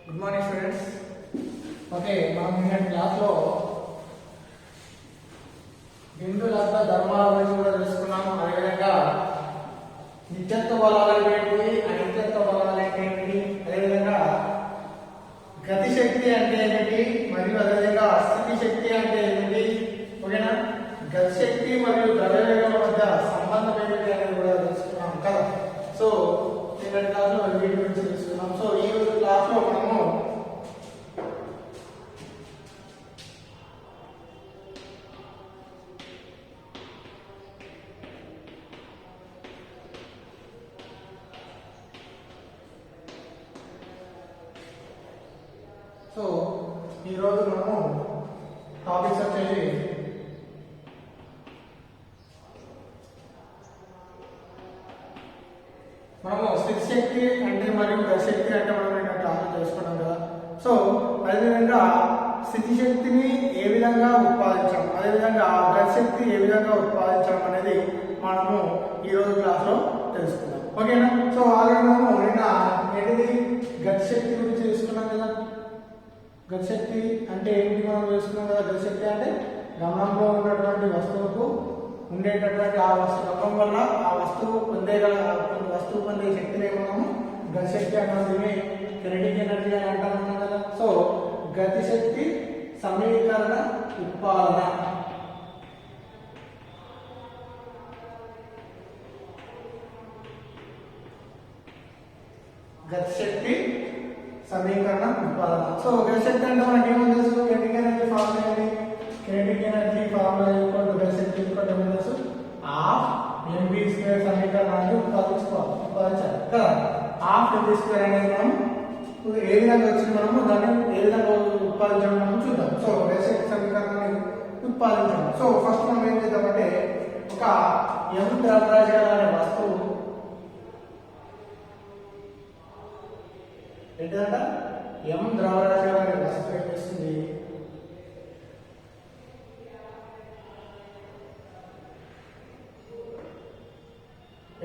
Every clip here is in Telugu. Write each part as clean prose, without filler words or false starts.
Good morning students. ఓకే, మనం నిన్నటి క్లాస్లో బిందు లబ్ధ ధర్మాల గురించి కూడా తెలుసుకున్నాము. అదేవిధంగా నిత్యత్వ బలాలు ఏంటి, అనిత్యత్వ బలాలు ఏంటి, అదేవిధంగా గతి శక్తి అంటే ఏమిటి, మరియు అదేవిధంగా స్థితి శక్తి అంటే ఏమిటి. ఓకేనా, గతి శక్తి మరియు ద్రవ్యవేగం మధ్య సంబంధం ఏమిటి అనేది కూడా తెలుసుకున్నాం కదా. సో నిన్నటి క్లాస్లో వీటి గురించి తెలుసుకున్నాం. సో ఈ రోజు క్లాస్లో మనము టాపిక్స్ వచ్చేసి మనము స్థితి శక్తి అంటే మరియు గతి శక్తి అంటే మనం ఏంటంటే అర్థం చేసుకున్నాం కదా. సో అదేవిధంగా స్థితి శక్తిని ఏ విధంగా ఉత్పాదించాం, అదేవిధంగా గతి శక్తి ఏ విధంగా ఉత్పాదించాం అనేది మనము ఈరోజు క్లాస్లో తెలుసుకుందాం. ఓకేనా. సో ఆల్రెడీ మనము నిన్న ఏంటిది గతి శక్తి గురించి తెలుసుకున్నాం కదా. గతి శక్తి అంటే ఏంటి మనం తెలుసుకున్నాం కదా. గతి శక్తి అంటే గమనంలో ఉన్నటువంటి వస్తువుకు ఉండేటటువంటి ఆ గమనం వల్ల ఆ వస్తువు పొందే శక్తిని మనము గతి శక్తి అంటాం. దీన్ని కినెటిక్ ఎనర్జీ అని అంటాం కదా. సో గతి శక్తి సమీకరణ ఉత్పాదన, గతి శక్తి సమీకరణ ఉత్పాదన. సో గతి శక్తి అంటే మనకి ఏమో తెలుసు, కినెటిక్ ఎనర్జీ ఫార్ములా ఏంటి, కినెటిక్ ఎనర్జీ ఫార్ములా గతి శక్తి ఏమో తెలుసు, హాఫ్ mv స్క్వేర్ సమీకరణాన్ని ఉత్పాదించాలి కదా. హాఫ్ mv స్క్వేర్ అనేది మనం ఏ విధంగా వచ్చింది, మనము దాన్ని ఏ విధంగా ఉత్పాదించడం మనం చూద్దాం. సో గతి శక్తి సమీకరణాన్ని ఉత్పాదించడం. సో ఫస్ట్ మనం ఏం చేద్దామంటే ఒక m ద్రవ్యరాశి అనే వస్తువు ఏంటంట, m ద్రవ్యరాశి అనే వస్తువు ఏం చేస్తుంది,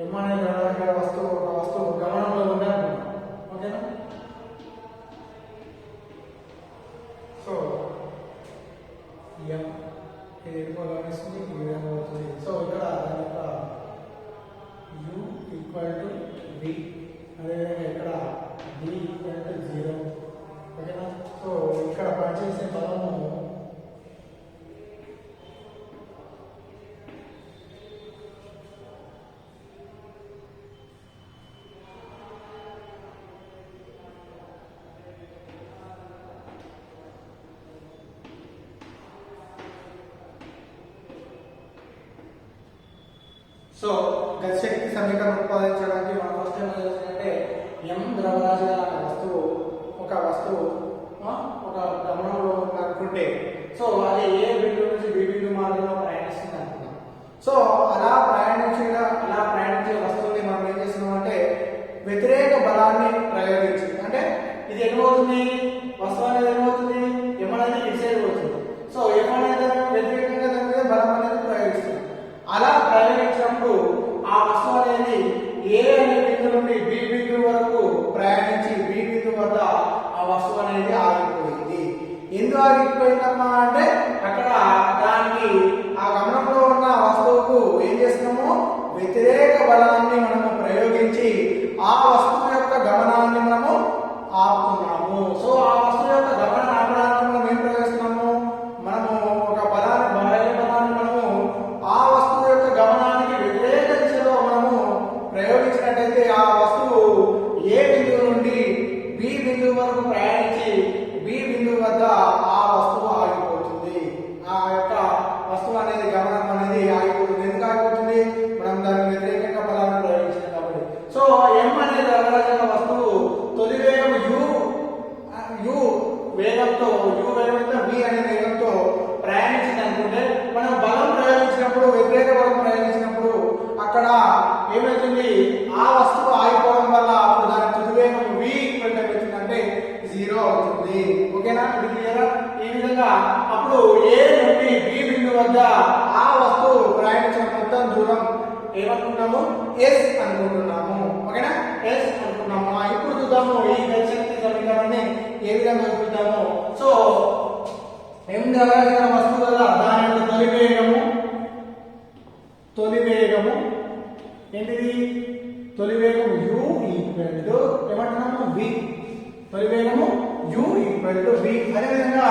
m అనే ద్రవ్యరాశి వస్తువు ఒక వస్తువు గమనంలో ఉంది అనుకుంటాం. ఓకేనా. సో m ఇది ఎక్కువ గమనిస్తుంది, ఈ విధంగా అవుతుంది. సో ఇక్కడ దాని యొక్క u ఈక్వల్ టు v, అదేవిధంగా ఇక్కడ d ఈక్వల్ టు 0. ఓకేనా. సో ఇక్కడ పనిచేసే పదము సో గతి శక్తి సమీకరణం ఉత్పాదించడానికి మనం ఫస్ట్ ఏం చేయాలంటే m ద్రవ్యరాశి అనే వస్తువు ఒక గమనంలో అనుకుంటే, సో అది ఏ బిందువు నుంచి బి బిందువు మార్గంలో ప్రయాణిస్తుంది అనుకుందాం. సో అలా ప్రయాణించే వస్తువుని మనం ఏం చేస్తున్నాం అంటే వ్యతిరేక బలాన్ని ప్రయోగించి, అంటే ఇది ఏమవుతుంది, వస్తువు అనేది ఏమవుతుంది, m అనేది ఇటు సైడ్ పోతుంది. సో m అనేది వ్యతిరేకంగా దాని మీద బలం అనేది ప్రయోగిస్తుంది. అలా ప్రయాణించినప్పుడు ఆ వస్తువు అనేది ఏ అనే బిందువు నుండి బి బిందువు వరకు ప్రయాణించి బి బిందువు వద్ద ఆ వస్తువు అనేది ఆగిపోయింది. ఎందుకు ఆగిపోయిందమ్మా అంటే అక్కడ దానికి ఆ గమనంలో ఉన్న వస్తువుకు ఏం చేస్తున్నాము, వ్యతిరేక బలాన్ని మనము ప్రయోగించి ఆ వస్తువు యొక్క గమనాన్ని మనము ఆపుతున్నాము. సో ఆ వస్తువు యొక్క గమనాన్ని ఆపడానికి మనం ఏం ప్రయోగిస్తున్నాము, మనము ఒక బలాన్ని బాహ్య బలాన్ని మనము ఆ వస్తువు యొక్క గమనానికి వ్యతిరేక దిశలో మనము ప్రయోగించినట్టయితే ఆ వస్తువు ఏ బిందువు నుండి బి బిందువు వరకు ప్రయాణించి బి బిందువు వద్ద ఆ వస్తువు ఆగిపోతుంది. ఆ యొక్క వస్తువు అనేది గమనం అనేది ఆగిపోతుంది. ఎందుకు ఆగిపోతుంది, మనం దానికి వ్యతిరేకంగా బలాన్ని ప్రయోగించాం కాబట్టి. సో m అనే ద్రవ్యరాశి వస్తువు తొలి వేగం u వేగంతో v అనే వేగంతో ప్రయాణించింది అనుకుంటే, మనం బలం ప్రయోగించినప్పుడు వ్యతిరేక బలం ప్రయోగించినప్పుడు అక్కడ ఏమవుతుంది, ఆ వస్తువు ఆగిపోవడం వల్ల అప్పుడు దాని తుది వేగం v ఏమవుతుందంటే 0 అవుతుంది. ఓకేనా, ఇది క్లియరా. ఈ విధంగా అప్పుడు ఏ నుండి b బిందువు వద్ద ఆ వస్తువు ప్రయాణించిన మొత్తం దూరం ఏమనుకుంటాము, s అనుకుంటున్నాము. ఓకేనా, s అనుకుంటున్నాము. ఇప్పుడు చూద్దాము ఈ గతి శక్తి సమీకరణాన్ని ఏ విధంగా చూపిద్దాము. సో m జరగాల్సిన వస్తువు కదా, దాని యొక్క తొలి వేగము ఏంటిది? తొలి వేగము u ఈక్వల్ టు ఏమంటున్నాము v. తొలి వేగము u ఈక్వల్ టు v. అదే విధంగా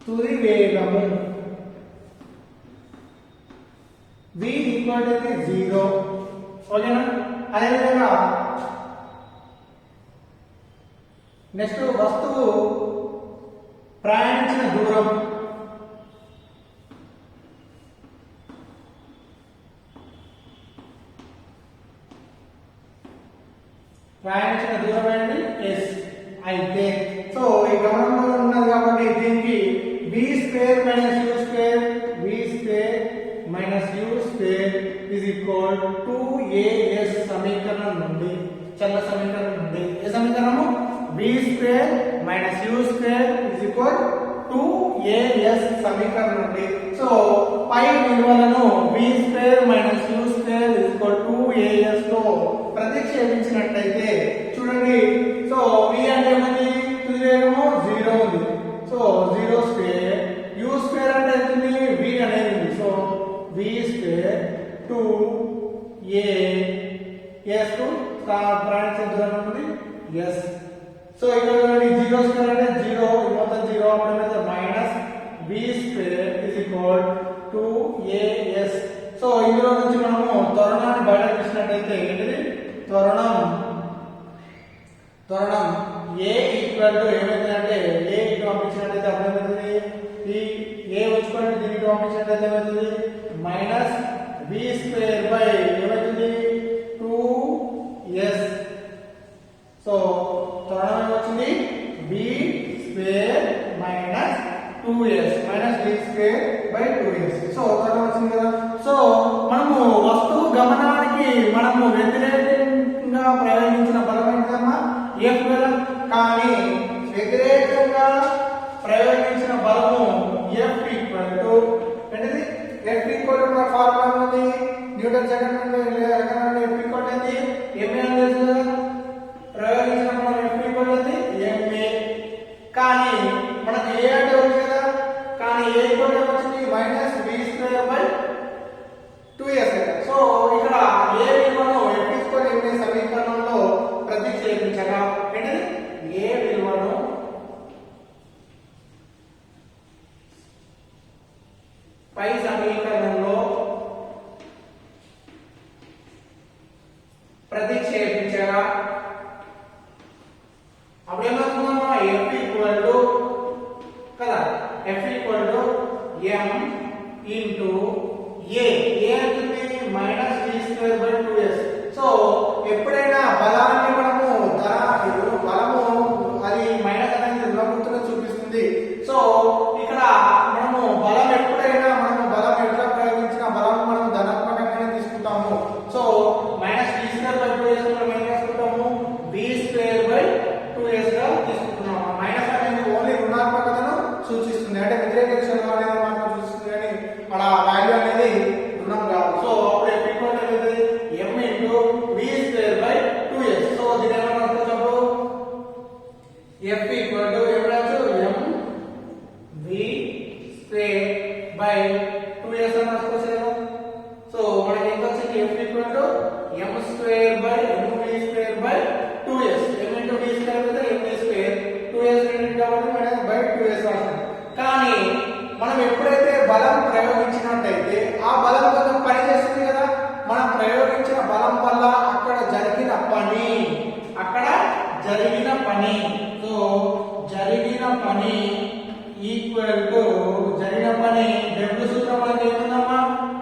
తుది వేగము v ఈక్వల్ టు 0. ఓకేనా? అదే విధంగా నెక్స్ట్ వస్తువు ప్రయాణించిన దూరం ఏంటి? s. అయితే సో ఈ గమనంలో ఉన్నది కాబట్టి దీనికి v square minus u square is equal to 2as సమీకరణం నుండి, చల్ల సమీకరణం నుండి ఏ సమీకరణము? v square minus u square is equal to 2as సమీకరణం నుండి. సో పై విలువలను v square minus u square is equal to 2as లో ప్రతిక్షేపించినట్లయితే చూడండి. సో v అంటే ఏముంది? తుది వేగము 0 ఉంది. సో 0 స్క్వేర్, u స్క్వేర్ అంటే ఎంత ఉంది? v అనేది ఉంది. సో v స్క్వేర్ 2as కు ప్రయాణించే దూరం ఉంది s. సో ఇక్కడ 0 స్క్వేర్ అంటే 0, మొత్తం 0 అప్పుడు minus v square is equal to 2as. So ఇందులో నుంచి మనము త్వరణాన్ని బయట తీసినట్లయితే ఏంటిది? త్వరణం a ఈక్వల్ టు ఏమైతుందంటే a ఇటు పంపించినట్లయితే అప్పుడు ఏమవుతుంది? ఈ a వచ్చుకోండి దీనికి పంపించినట్లయితే ఏమవుతుంది? మైనస్ v స్క్వేర్ బై ఏమవుతుంది? 2s. సో త్వరణం ఏమొచ్చింది? v square minus 2s minus v square by 2s. So త్వరణం వచ్చింది కదా. సో మనము వస్తువు గమనానికి మనము వ్యతిరేకంగా ప్రయోగించిన బలం ఏంటమ్మా? F బలం. కానీ వ్యతిరేకంగా ప్రయోగించిన బలము F ఈక్వల్ టు ఏంటిది? F ఈక్వల్ టు మన ఫార్ములా ఉంది న్యూటన్ సెకండ్ నుండి F ఈక్వల్ టు ఏంటి? ma అని తెలుసు కదా. ప్రయోగించిన బలం F ఈక్వల్ టు ma. కానీ మనకు a అంటే ఉంది కదా, కానీ a ఈక్వల్ టు వచ్చింది minus v square by 2s. So ఇక్కడ a విలువను F ఈక్వల్ టు ma సమీకరణంలో ప్రతిక్షేపించగా ఏంటిది? a విలువను పై సమీకరణంలో ప్రతిక్షేపించగా అప్పుడు ఏమవుతుందమ్మా? F ఈక్వల్ టు కదా, F equal to m into a. a అంటే minus v square by 2s. So ఎప్పుడైనా బలాన్ని మనము బలము అది మైనస్ అనేది రుణగుర్తుగా చూపిస్తుంది. సో ఇక్కడ మనము బలం ఎప్పుడైనా మనము బలం ఎట్లా ప్రయోగించిన బలం మనం ధనాత్మకంగానే తీసుకుంటాము. So minus v square by 2s మనం ఏం తీసుకుంటాము? v స్క్వేర్ బై 2s గా తీసుకుంటున్నాము. మైనస్ అనేది ఓన్లీ రుణాత్మకతను సూచిస్తుంది, అంటే వ్యతిరేక దిశలో అనేది మనం సూచిస్తుంది, కానీ మన వాల్యూ అనేది రుణం కాదు. సో అప్పుడు f equal to m into v square by 2s. So దీని ఏమన్నా రాసుకోవచ్చు? f equal to m v square by 2s అని రాసుకోవచ్చు కదా. సో మనకి ఎంత వచ్చింది? f equal to m square by v square by 2s. m into v square అయితే m v స్క్వేర్, 2s రెండు కాబట్టి మనం బై 2s రాస్తాం. కానీ మనం ఎప్పుడైతే బలం ప్రయోగించినట్టయితే ఆ బలం కొంచెం పని చేస్తుంది కదా. మనం ప్రయోగించిన బలం వల్ల అక్కడ జరిగిన పని సో జరిగిన పని ఈక్వల్ టు జరిగిన పని W సూత్రం అనేది ఏముందమ్మా?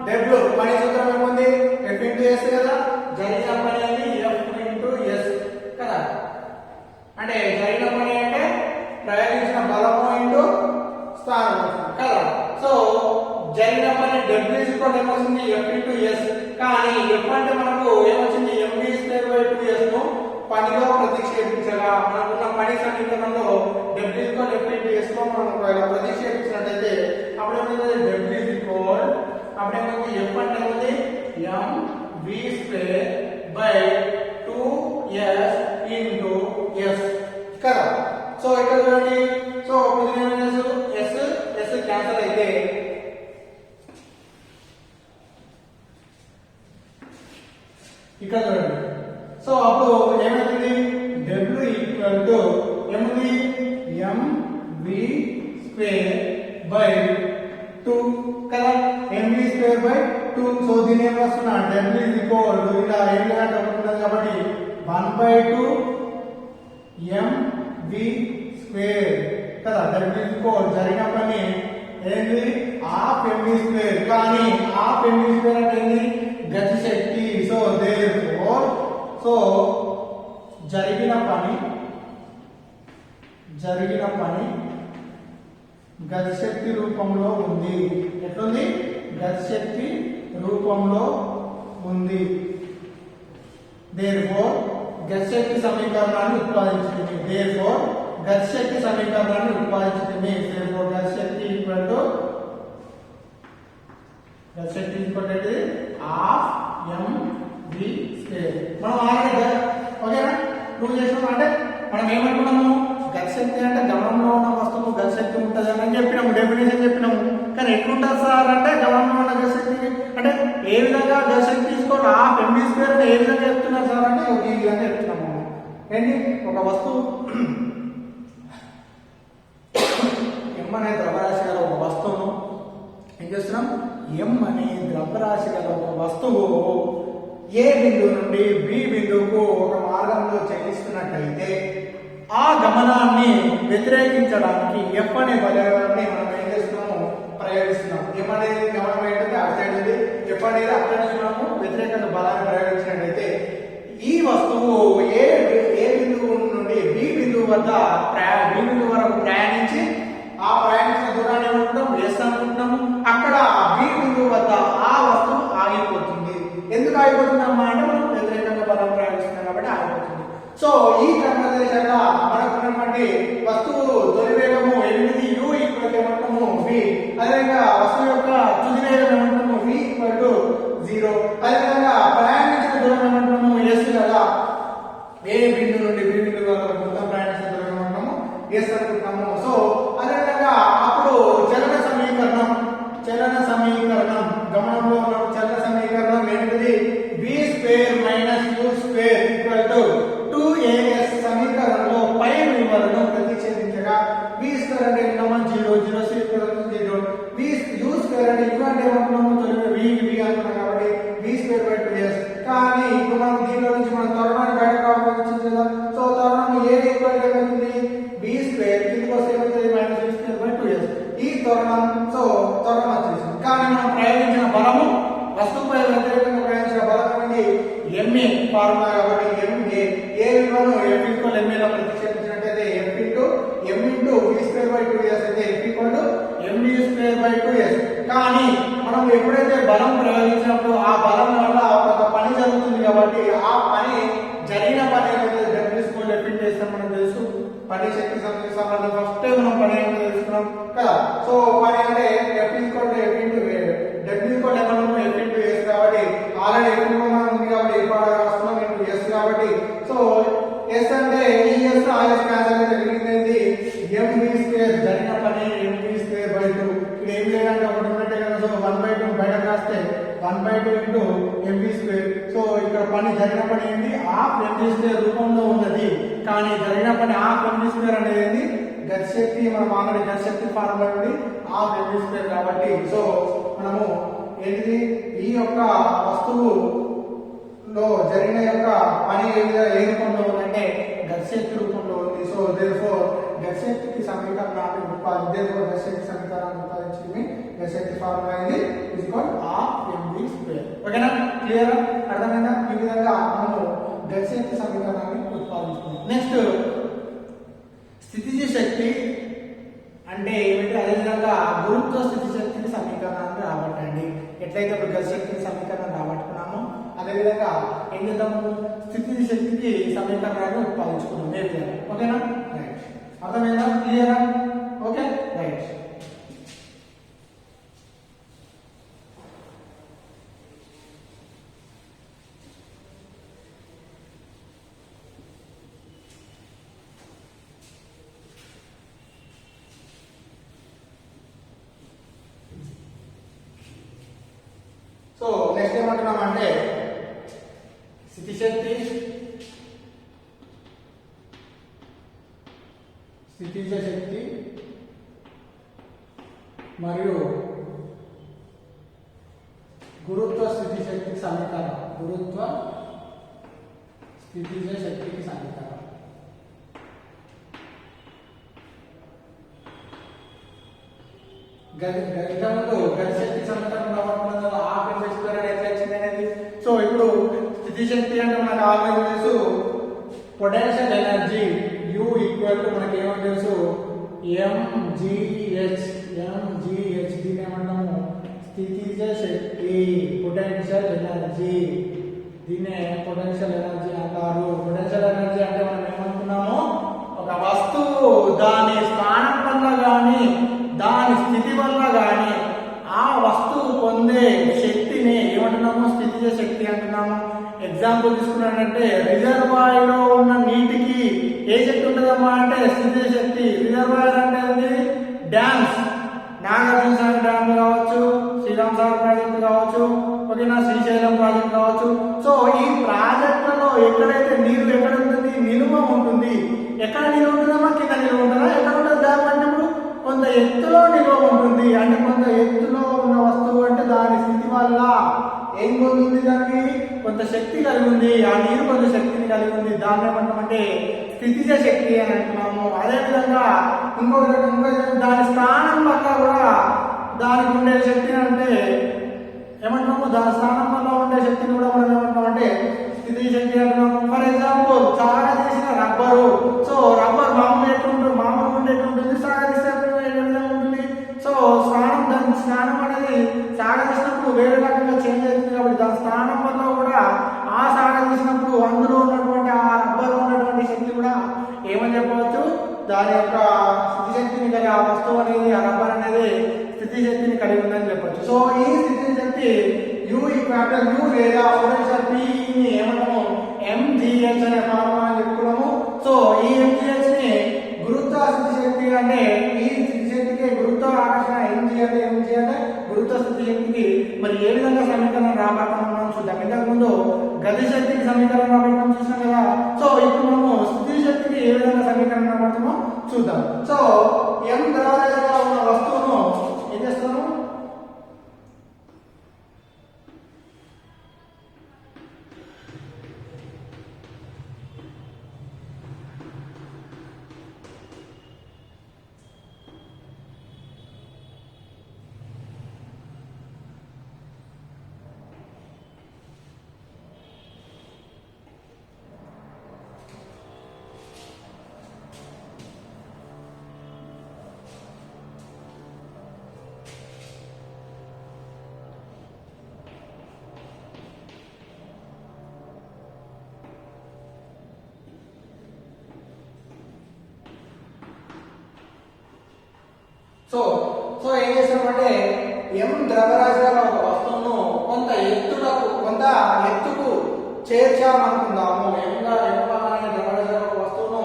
W పని సూత్రం ఏముంది? F ఇంటూ S కదా. జరిగిన పని అనేది F ఇంటూ S కదా. అంటే జరిగిన పని అంటే ప్రయోగించిన బలము ఇంటూ స్థానం కదా. సో జరిగిన పని W ఈక్వల్ ఏమొచ్చింది? F into S. కానీ F అంటే మనకు ఏమొచ్చింది? mv స్క్వేర్ బై 2s ను పనిలో ప్రతిక్షేపించగా మనకున్న పని సమీకరణంలో W equal F into S లో మనం ఒకవేళ ప్రతిక్షేపించినట్లయితే అప్పుడు ఏమవుతుంది? W ఈక్వల్ అప్పుడు ఏమవుతుంది? F అంటే ఏమవుతుంది? mv square by 2s into S కదా. సో ఇక్కడ చూడండి, సో ఎస్ ఎస్ క్యాన్సల్ అయితే ఇక్కడ చూడండి, సో అప్పుడు ఏమవుతుంది, W ఈక్వల్ టు ఏముంది mv స్క్వేర్ బై 2 కదా, mv స్క్వేర్ బై 2. సో దీని ఏం రాస్తున్నా, W ఈక్వల్ టు ఇలా ఏం లేదంటే ఒకటి ఉన్నది కాబట్టి 1/2 mv స్క్వేర్ కదా. W ఈక్వల్ జరిగిన పని ఏంది, హాఫ్ mv స్క్వేర్. కానీ హాఫ్ mv స్క్వేర్ అంటే ఏంది, గతి శక్తి. సో దేర్ఫోర్ సో జరిగిన పని గతి శక్తి రూపంలో ఉంది. ఎట్లుంది, గతి శక్తి రూపంలో ఉంది. దేర్ఫోర్ గతి శక్తి సమీకరణాన్ని ఉత్పాదించింది. దేర్ఫోర్ గతి శక్తి సమీకరణాన్ని ఉత్పాదించింది. దేర్ఫోర్ గతి శక్తి equal to half mv square. మనం ఆల్రెడీ ఓకేనా ప్రూవ్ చేసినాం. అంటే మనం ఏమనుకున్నాము, గతి శక్తి అంటే గమనంలో ఉన్న వస్తువు గతి శక్తి ఉంటుంది అని చెప్పినాము, డెఫినేషన్ చెప్పినాము. కానీ ఎట్లుంటుంది సార్ అంటే, గమనంలో ఉన్న గతి శక్తి అంటే ఏ విధంగా గతి శక్తి తీసుకోవాలి, హాఫ్ mv స్క్వేర్ అంటే ఏ విధంగా చెప్తున్నారు సార్ అంటే ఈ విధంగా చెప్తున్నాము. ఏంటి, ఒక వస్తువు m అనే ద్రవ్యరాశి గల ఒక వస్తువును ఏం చేస్తున్నాం, m అనే ద్రవ్యరాశి గల ఒక వస్తువు ఏ బిందువు నుండి బి బిందువుకు ఒక మార్గంలో చలిస్తున్నట్లయితే ఆ గమనాన్ని వ్యతిరేకించడానికి F అనే బలాన్ని మనం ఏం చేస్తున్నాము, ప్రయోగిస్తున్నాం. M అనేది గమనం ఏంటంటే అటు సైడ్ ఉంది, F అనేది అక్కడ నుంచి మనము వ్యతిరేక బలాన్ని ప్రయోగించినట్లయితే ఈ వస్తువు ఏ బిందువు నుండి బి బిందువు వరకు ప్రయాణించి ఆ ప్రయాణించిన దూరాన్ని ఏమంటున్నాం, S అనుకుంటున్నాము. అక్కడ బి బిందువు వద్ద ఆ వస్తువు ఆగిపోతుంది. ఎందుకు ఆగిపోతుందమ్మా అంటే మనం వ్యతిరేకంగా బలం ప్రయోగిస్తున్నాం కాబట్టి ఆగిపోతుంది. సో ఈ కన్వర్జేషన్లో మనకున్నటువంటి వస్తువు తొలి వేగము 8u ఈక్వల్ ఏమంటాము v. అదేవిధంగా వస్తువు యొక్క తుది వేగం ఏమంటాము v ఈక్వల్ టు 0. అదేవిధంగా ప్రయాణించిన దూరం ఏమంటాము s కదా. ఏ బిందువు నుండి బి బిందువు వరకు మొత్తం ప్రయాణించిన దూరం ఏమంటాము s అనుకుంటాము. సో అదేవిధంగా అప్పుడు చలన సమీకరణం గమనంలో ఉన్న చలన సమీకరణం ఏంటిది, v square minus u square equal to 2as. సమీకరణంలో పై విలువలను ప్రతిక్షేపించగా v స్క్వేర్ అంటే 0 0 0 v u స్క్వేర్ అంటే u అంటే ఏమంటున్నాము, v అనుకున్నాం కాబట్టి v స్క్వేర్ బై 2s. కానీ ఇప్పుడు మనం దీనిలో నుంచి మనం త్వరణాన్ని బయట కావాల్సింది కదా. సో త్వరణం ఏ ఈక్వల్ ఏమవుతుంది, v స్క్వేర్ కిందకి వస్తే ఏమవుతుంది, minus v square by 2s. ఈ త్వరణం వచ్చేసింది. కానీ మనం ప్రయోగించిన బలము, వస్తువుపై వ్యతిరేకంగా ప్రయోగించిన బలం అనేది ma ఫార్ములా కాబట్టి ఏ విలువను f ఈక్వల్ ma లో ప్రతిక్షేపించినట్లయితే f into m into v square by 2s అయితే f equal to mv square by 2s. కానీ మనం ఎప్పుడైతే బలం ప్రయోగించినప్పుడు ఆ బలం వల్ల ఒక పని జరుగుతుంది కాబట్టి ఆ పని జరిగిన పని ఏదైతే w square f into s మనం తెలుసు. పని శక్తి సంబంధం ఫస్ట్ మనం పని ఏమో తెలుసుకున్నాం కదా. సో పని అంటే f equal to f into w equal ఏమన్నాము f ఇంటూ s కాబట్టి ఆల్రెడీ f మనం ఉంది కాబట్టి f రాస్తున్నాం ఇంటూ s కాబట్టి సో s అంటే ఈ s ఆ s క్యాన్సిల్ అయితే మిగిలింది mv స్క్వేర్. జరిగిన పని mv స్క్వేర్ బై 2. ఇక్కడ ఏం లేదంటే ఒకటి ఉన్నట్టే కదా. సో 1/2 బయట రాస్తే 1/2 ఇంటూ mv స్క్వేర్. సో ఇక్కడ పని జరిగిన పని ఏంటి, హాఫ్ mv స్క్వేర్ రూపంలో ఉన్నది. కానీ జరిగిన పని హాఫ్ mv స్క్వేర్ అనేది గతి శక్తి, మనం ఆల్రెడీ గతి శక్తి ఫార్ములా నుండి హాఫ్ mv స్క్వేర్ కాబట్టి సో మనము ఏంటిది, ఈ యొక్క వస్తువులో జరిగిన యొక్క పని ఏ రూపంలో ఉందంటే గతి శక్తి రూపంలో ఉంది. సో దేర్ఫోర్ గతి శక్తికి సమీకరణాన్ని ఉత్పాదించింది. గతి శక్తి ఫార్ములా ఇది is equal half mv square. ఓకేనా, క్లియర్ అర్థమైందా? ఈ విధంగా మనము గతి శక్తి సమీకరణాన్ని ఉత్పాదించుకున్నాం. నెక్స్ట్ స్థితిజ శక్తి అంటే ఏమిటి, అదేవిధంగా గురుత్వ స్థితి శక్తిని సమీకరణాన్ని రాబట్టండి. ఎట్లయితే ఇప్పుడు గతి శక్తిని సమీకరణం రాబట్టుకున్నామో అదేవిధంగా ఏం చేద్దాము, స్థితిజ శక్తికి సమీకరణాన్ని ఉత్పాదించుకున్నాం ఏ విధంగా. ఓకేనా, రైట్, అర్థమైందా, క్లియరా? Okay, right. నెక్స్ట్ ఏమంటున్నామంటే స్థితి శక్తి, స్థితిజ శక్తి మరియు గురుత్వ స్థితి శక్తి సమీకరణం, గురుత్వ స్థితిజ శక్తికి సమీకరణం. గణితంలో గతి శక్తి సమీకరణం రావడం ఆర్ఎం స్క్వేర్ ఎట్లా వచ్చింది అనేది. సో ఇప్పుడు స్థితి శక్తి అంటే మనకు ఆల్రెడీ తెలుసు potential energy U equal to మనకి ఏమని తెలుసు mgh, దీని ఏమంటాము స్థితిజ శక్తి, పొటెన్షియల్ ఎనర్జీ, దీన్నే పొటెన్షియల్ ఎనర్జీ అంటారు. పొటెన్షియల్ ఎనర్జీ అంటే మనం ఏమనుకున్నాము, ఒక వస్తువు దాని స్థానం వల్ల కానీ దాని స్థితి వల్ల కానీ ఆ వస్తువు పొందే శక్తిని ఏమంటున్నాము స్థితిజ శక్తి అంటున్నాము. ఎగ్జాంపుల్ తీసుకున్నానంటే రిజర్వాయర్లో ఉన్న నీటికి ఏ శక్తి ఉంటుందమ్మా అంటే స్థితిజ శక్తి. రిజర్వాయర్ అంటే డ్యామ్స్, నాగార్జున సాగర్ డ్యామ్ కావచ్చు, శ్రీరామ్ సాగర్ ప్రాజెక్ట్ కావచ్చు, ఓకేనా, శ్రీశైలం ప్రాజెక్ట్ కావచ్చు. సో ఈ ప్రాజెక్టులలో ఎక్కడైతే నీరు ఎక్కడ ఉంటుంది, నిలువ ఉంటుంది. ఎక్కడ నిలువ ఉంటుందమ్మా, కింద నిలువ ఉంటుందా, ఎక్కడ ఉంటుంది డ్యామ్ అంటే కొంత ఎత్తులో నిలువ ఉంటుంది. అంటే కొంత ఎత్తులో ఉన్న వస్తువు అంటే దాని స్థితి వల్ల ఏం పొందుతుంది, దానికి కొంత శక్తి కలిగి ఉంది, ఆ నీరు కొంత శక్తిని కలిగి ఉంది. దాన్ని ఏమంటామంటే స్థితిజ శక్తి అని అంటున్నాము. అదేవిధంగా ఇంకొక దాని స్థానం వల్ల కూడా దానికి ఉండే శక్తిని అంటే ఏమంటున్నాము, దాని స్థానం వల్ల ఉండే శక్తిని కూడా మనం ఏమంటామంటే స్థితిజ శక్తి అంటున్నాము. ఫర్ ఎగ్జాంపుల్ సాగదీసిన రబ్బరు. సో రబ్బర్ మామూలు ఉండేటువంటి సాగదీస్తే ఉంటుంది. సో దాని స్థానం అనేది సాగదీసినప్పుడు వేరే రకంగా చేంజ్ అవుతుంది. కాబట్టి దాని స్థానం వల్ల కూడా ఆ సాగదీసినప్పుడు అందులో ఉన్నటువంటి ఆ రబ్బర్ ఉన్నటువంటి శక్తి కూడా ఏమని చెప్పవచ్చు, దాని యొక్క స్థితి శక్తిని కలిగి ఆ వస్తువు అనేది, ఆ రబ్బర్ అనేది స్థితి శక్తిని కలిగి ఉందని చెప్పొచ్చు. సో ఈ స్థితి శక్తి U లేదా పొటెన్షియల్ P ని ఏమంటాము mgh అనే ఫార్ములా అని చెప్పుకున్నాము. సో ఈ mgh ని గురుత్వ స్థితి శక్తి అంటే ఈ స్థితి శక్తికి గురుత్వ ఆకర్షణ mg అంటే గురుత్వ స్థితి శక్తికి మరి ఏ విధంగా సమీకరణం రాబట్టడం చూద్దాం. ఇంతకు ముందు గతి శక్తికి సమీకరణం రాబట్టడం చూసాం కదా. సో ఇప్పుడు మనము స్థితి శక్తికి ఏ విధంగా సమీకరణం రాబడతామో చూద్దాం. సో m ద్రవ్యరాశిగా ఉన్న వస్తువును ఏం చేస్తాము, సో ఏం చేస్తామంటే m ద్రవ్యరాశిగా ఒక వస్తువును కొంత ఎత్తుకు చేర్చామనుకుందాము. అనే ద్రవ్యరాశిగా ఒక వస్తువును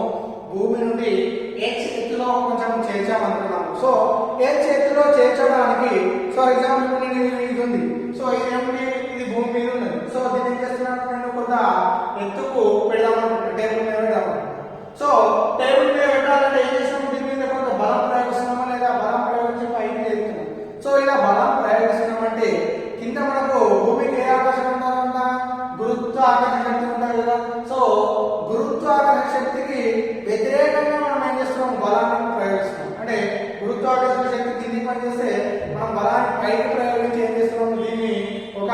భూమి నుండి h ఎత్తులో కొంచెం చేర్చామనుకున్నాము. సో h ఎత్తులో చేర్చడానికి ఫర్ ఎగ్జాంపుల్ ఇది ఉంది. సో ఇది భూమి మీద ఉన్నది. సో దీన్ని ఏం చేస్తున్నాను, నేను కొంత ఎత్తుకు పెడదామనుకుంటున్నాను, టేబుల్ మీద పెడదామనుకుంటున్నాను. సో టేబుల్ మీద పెట్టాలంటే ఏం చేస్తాము, దీని మీద కొంత బలం ప్రయోగిస్తున్నామా లేదా బలం ప్రయోగించి పైకి లేపుతున్నాం. సో ఇలా బలం ప్రయోగిస్తున్నామంటే కింద మనకు భూమికి ఏ ఆకర్షణ ఉండాలంట, గురుత్వ ఆకర్షణ శక్తి ఉంటుంది కదా. సో గురుత్వాకర్షణ శక్తికి వ్యతిరేకంగా మనం ఏం చేస్తున్నాం, బలాన్ని ప్రయోగిస్తున్నాం. అంటే గురుత్వాకర్షణ శక్తి కిందికి పనిచేస్తే మనం బలాన్ని పైకి ప్రయోగించి ఏం చేస్తున్నాం, దీన్ని ఒక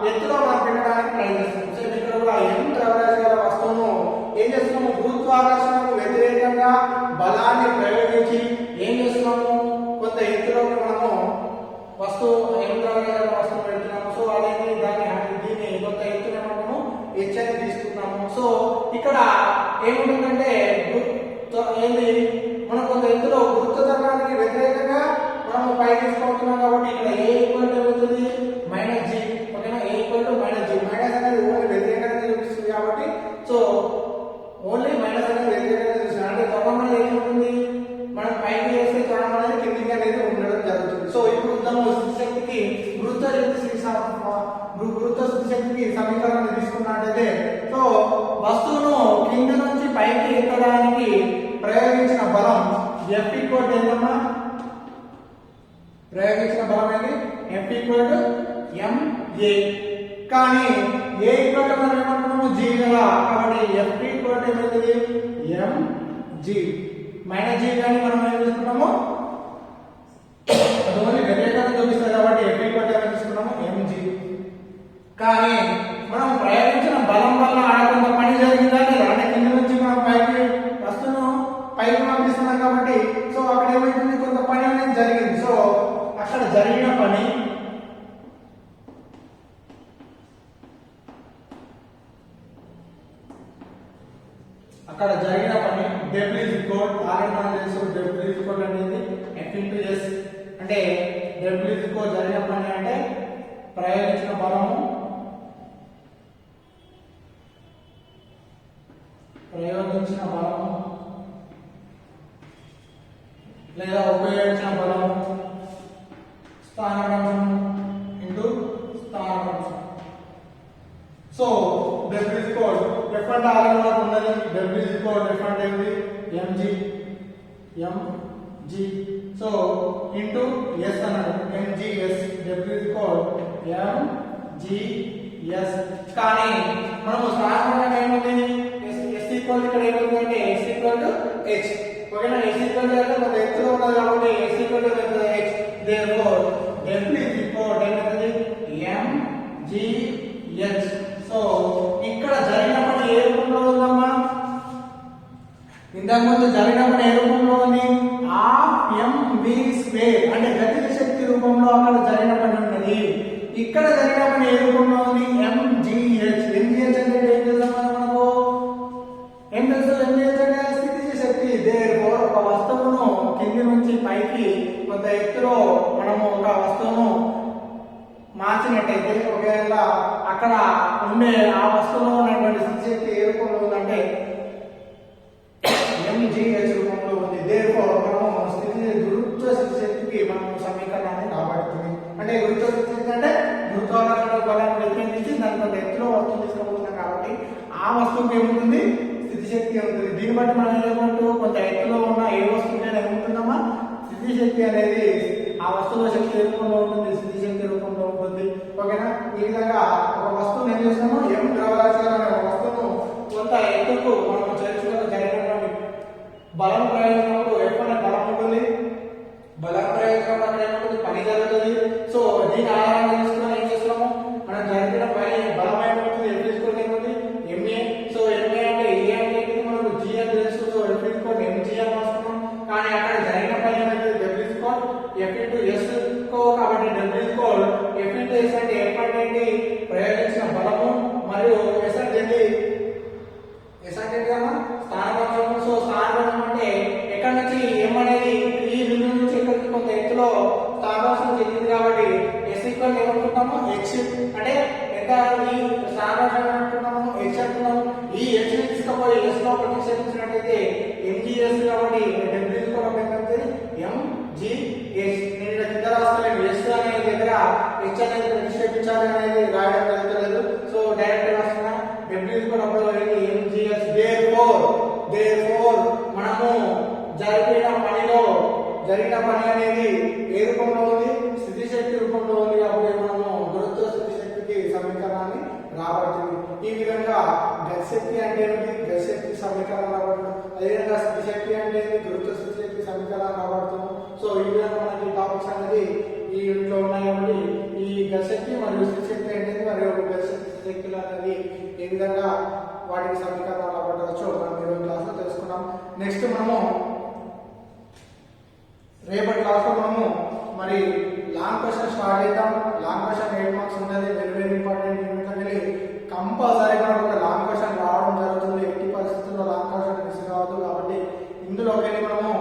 ఎత్తులో మనం పెట్టడానికి ప్రయత్నిస్తున్నాం. సో ఇక్కడ కూడా m ద్రవ్యరాశి గల వస్తువును ఏం చేస్తున్నాము, గురుత్వాకర్షణకు వ్యతిరేకంగా బలాన్ని ప్రయోగించి ఏం చేస్తున్నాము, కొంత ఎత్తులోకి మనము వస్తువు వస్తువు పెడుతున్నాము. సో అదేంటి దీన్ని కొంత ఎత్తున మనము h అని తీసుకుంటున్నాము. సో ఇక్కడ ఏముంటుందంటే ఏంటి, మనం కొంత ఎత్తులో గురుత్వాకర్షణకి వ్యతిరేకంగా మనము పై తీసుకుంటున్నాం. కాబట్టి ఇక్కడ ఏ ఈక్వల్ టు అవుతుంది -g, ఓకేనా, ఏ ఈక్వల్ టు -g. మైనస్ అనేది ఓన్లీ వ్యతిరేకంగా చూపిస్తుంది కాబట్టి సో ఓన్లీ మైనస్ అనేది వ్యతిరేకంగా చూపిస్తుంది. అంటే త్వరణం అనేది ఏముంటుంది, మనం పైకి చేస్తే త్వరణం అనేది కిందికి అనేది ఉండడం జరుగుతుంది. సో ఇప్పుడు స్థితి శక్తికి గురుత్వ శక్తి బలానికి ప్రయోగించిన బలం F ఈక్వల్ ఏంటమ్మా? ప్రయోగించిన బలం ఏంటి? F equal ma. కానీ A ఈక్వల్ మనం ఏమనుకున్నాము? G కదా. కాబట్టి F ఈక్వల్ ఏమైతుంది? mg మైనస్ g కానీ మనం ఏం తీసుకున్నాము? అది ఓన్లీ వ్యతిరేకత చూపిస్తుంది కాబట్టి F ఈక్వల్ ఏమని తీసుకున్నాము? mg. కానీ మనం ప్రయోగించిన బలం వల్ల ఆడ కొంత పని జరిగిందా లేదా? అంటే కింద నుంచి మనం పైకి వస్తువును పైకి పంపిస్తున్నాం కాబట్టి సో అక్కడ ఏమైతుంది? కొంత పని అనేది జరిగింది. సో అక్కడ జరిగిన పని W is equal ఆల్రెడీ మనం తెలుసు W is equal అనేది F into S అంటే W is equal జరిగిన పని అంటే ప్రయోగించిన బలము లేదా ఉపయోగించిన బలము స్థానభ్రంశం ఇంటూ స్థానభ్రంశం. So W is equal F అంటే ఆల్రెడీ మనకు ఉన్నది W is equal F అంటే ఏంటి? mg సో ఇంటూ S అన్నాడు mgs W is equal mgs. కానీ మనము స్థానభ్రంశం ఏముంది? S ఈక్వల్ ఇక్కడ ఏముంది అంటే S ఈక్వల్ టు h. ఓకేనా? S ఈక్వల్ టు అంటే మన ఎత్తులో ఉన్నది కాబట్టి S equal to h. therefore W is equal ఏమవుతుంది? mgh. సో ఇక్కడ జరిగిన పని ఏ రూపంలో ఉందమ్మా? ఇంతకు ముందు జరిగిన పని ఏ రూపంలో ఉంది? హాఫ్ mv స్క్వేర్ అంటే గతిజ శక్తి రూపంలో అక్కడ జరిగిన పని ఉన్నది. ఇక్కడ జరిగిన పని ఏ రూపంలో ఉంది? mgh. mgh అంటే ఏం తెలుసమ్మా మనకు? ఏం తెలుసు? mgh అంటే స్థితిజ శక్తి. therefore ఒక వస్తువును కింది నుంచి పైకి కొంత ఎత్తులో మనము ఒక వస్తువును మార్చినట్టయితే ఒకవేళ అక్కడ ఉండే ఆ వస్తువులో ఉన్నటువంటి స్థితిశక్తి ఏ రూపంలో ఉందంటే mgh రూపంలో ఉంది. therefore మనము గురుత్వ స్థితిశక్తికి మనము సమీకరణాన్ని రాబడుతుంది. అంటే గురుత్వ స్థితిశక్తి అంటే గురుత్వాకర్షణ బలాన్ని వ్యతిరేకించి దాని కొంత ఎత్తులో వస్తువు తీసుకుపోతున్నాం కాబట్టి ఆ వస్తువుకి ఏముంటుంది? స్థితిశక్తి ఉంటుంది. దీన్ని బట్టి మనం ఏమంటూ కొంత ఎత్తులో ఉన్న ఏ వస్తువు ఏముంటుందమ్మా? స్థితిశక్తి అనేది ఆ వస్తువు శక్తి రూపంలో ఉంటుంది, స్థితిశక్తి రూపంలో ఉంటుంది. ఓకేనా? ఈ విధంగా ఒక వస్తువును ఏం చేస్తాము? m ద్రవ్యరాశి అనే ఒక వస్తువును కొంత ఎత్తుకు మనం చేర్చుకుని జరిగినటువంటి బలం ప్రయోజనప్పుడు F అనే బలం ఉంటుంది. బలం ప్రయోజనం అక్కడ ఏముంటుంది? పని జరుగుతుంది. సో దీని ఆధారంగా తీసుకుని ఏం చేస్తాము? మనం జరిగిన పని బలమైన ఉంటుంది. F తీసుకుంటే ఏముంది? ma. సో ma అంటే ఏ అంటే మనకు g అని తెలుసు. సో F తీసుకొని mg అని వస్తున్నాం. కానీ అక్కడ జరిగిన పని ఏమైతే W తీసుకొని F into S కాబట్టి W equal F into S అంటే F అంటే ఏంటి? ప్రయోగించిన బలము మరియు S అంటే ఏంటి? S అంటే ఏంటమ్మా? స్థానభ్రంశం. సో స్థానభ్రంశం అంటే ఎక్కడి నుంచి M అనేది ఈ బిందువు నుంచి ఎక్కడికి కొంత ఎత్తులో స్థానభ్రంశం చెందింది కాబట్టి S ఈక్వల్ ఏమనుకుంటాము? H అంటే ఎంత? ఈ స్థానభ్రంశం అనుకుంటున్నాము H అనుకున్నాము. ఈ H ని తీసుకుపోయి S లో ప్రతిక్షేపించినట్లయితే mgs కాబట్టి W ఈక్వల్ ఏంటంటే mgh. నేను కింద రాస్తాను S అనేది దగ్గర H అనేది ప్రతిక్షేపించాలి అనేది రాయడం జరుగుతలేదు. సో డైరెక్ట్ రాస్తున్నా W ఈక్వల్ mgh. therefore మనము జరిగిన పని అనేది ఏ రూపంలో ఉంది? స్థితిశక్తి రూపంలో ఉంది. కాబట్టి మనము గురుత్వ స్థితిశక్తికి సమీకరణాన్ని రాబడుతుంది. ఈ విధంగా గతిశక్తి అంటే ఏమిటి? గతిశక్తి సమీకరణం రాబడుతుంది. అదేవిధంగా స్థితిశక్తి అంటే గురుత్వ స్థితిశక్తి సమీకరణం రాబడుతుంది. సో ఈ విధంగా మనకి టాపిక్స్ అనేది ఈ యూనిట్లో ఉన్నాయి కాబట్టి ఈ గతిశక్తి మరియు స్థితిశక్తి అనేది మరియు గతిశక్తి స్థితిశక్తులు అనేది ఏ విధంగా వాటికి సమీకరణాలు రాబట్టవచ్చో మనం ఈరోజు క్లాస్లో తెలుసుకున్నాం. నెక్స్ట్ మనము రేపటి క్లాస్లో మనము మరి లాంగ్ క్వశ్చన్ స్టార్ట్ చేద్దాం. లాంగ్ క్వశ్చన్ 8 మార్క్స్ ఉన్నది. Very important. ఎందుకంటే కంపల్సరీగా ఒక లాంగ్ క్వశ్చన్ రావడం జరుగుతుంది. ఎట్టి పరిస్థితుల్లో లాంగ్ క్వశ్చన్ మిస్ కావద్దు. కాబట్టి ఇందులోకి వెళ్ళి మనము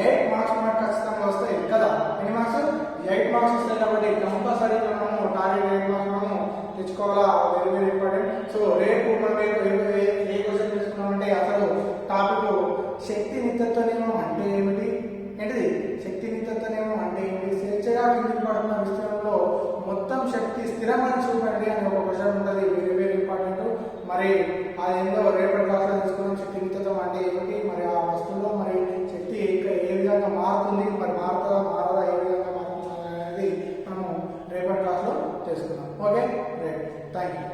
8 మార్క్స్ మనకు ఖచ్చితంగా వస్తాయి కదా. ఎన్ని మార్క్స్? 8 మార్క్స్ వస్తాయి. కాబట్టి కంపల్సరీగా మనము టార్గెట్ 8 మార్క్స్ మనము తెచ్చుకోవాలా. Very important. సో రేపు మనం ఏ క్వశ్చన్ తీసుకున్నామంటే అసలు టాపిక్ శక్తి నిత్యత్వ నియమం అంటే ఏమిటి? ఏంటిది? శక్తి నిత్యత్వ నియమం అంటే ఏంటి? స్వేచ్ఛగా కిందికి పడుతున్న విస్తరణలో మొత్తం శక్తి స్థిరమని చూపండి అని ఒక క్వశ్చన్ ఉంటుంది. Very important. మరి అదేందో రేపటి క్లాస్లో తీసుకున్నాం. శక్తి నిత్యత్వం అంటే ఏమిటి? మరి ఆ ఓకే రైట్ థ్యాంక్ యూ.